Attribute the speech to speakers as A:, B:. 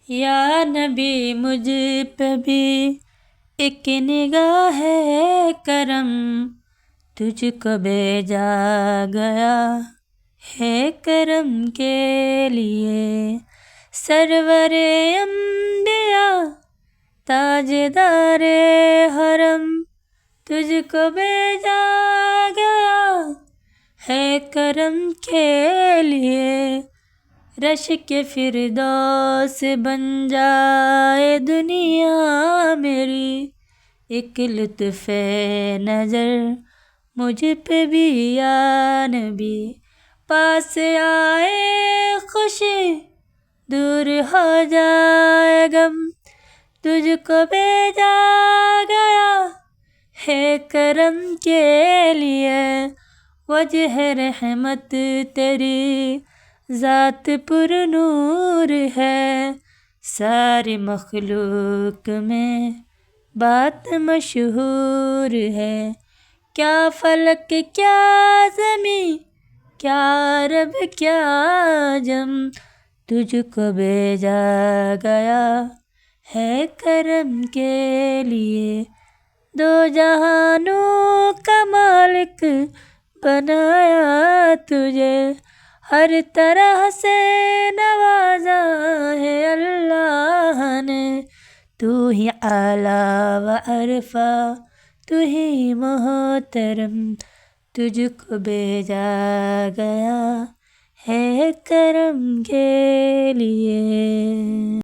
A: یا نبی مجھ پہ بھی ایک نگاہ ہے کرم، تجھ کو بھیجا گیا ہے کرم کے لیے۔ سرور انبیاء تاجدار حرم، تجھ کو بھیجا گیا ہے کرم کے لیے۔ رش کے فردوس بن جائے دنیا میری، ایک لطف نظر مجھ پہ بھی یا نبی۔ پاس آئے خوشی دور ہو جائے غم، تجھ کو بھیجا گیا ہے کرم کے لیے۔ وجہ رحمت تیری ذات پر نور ہے، ساری مخلوق میں بات مشہور ہے۔ کیا فلک کیا زمین کیا عرب کیا عجم، تجھ کو بھیجا گیا ہے کرم کے لیے۔ دو جہانوں کا مالک بنایا تجھے، ہر طرح سے نوازا ہے اللہ نے۔ تو ہی اعلیٰ و ارفع، تو ہی محترم، تجھ کو بھیجا گیا ہے کرم کے لیے۔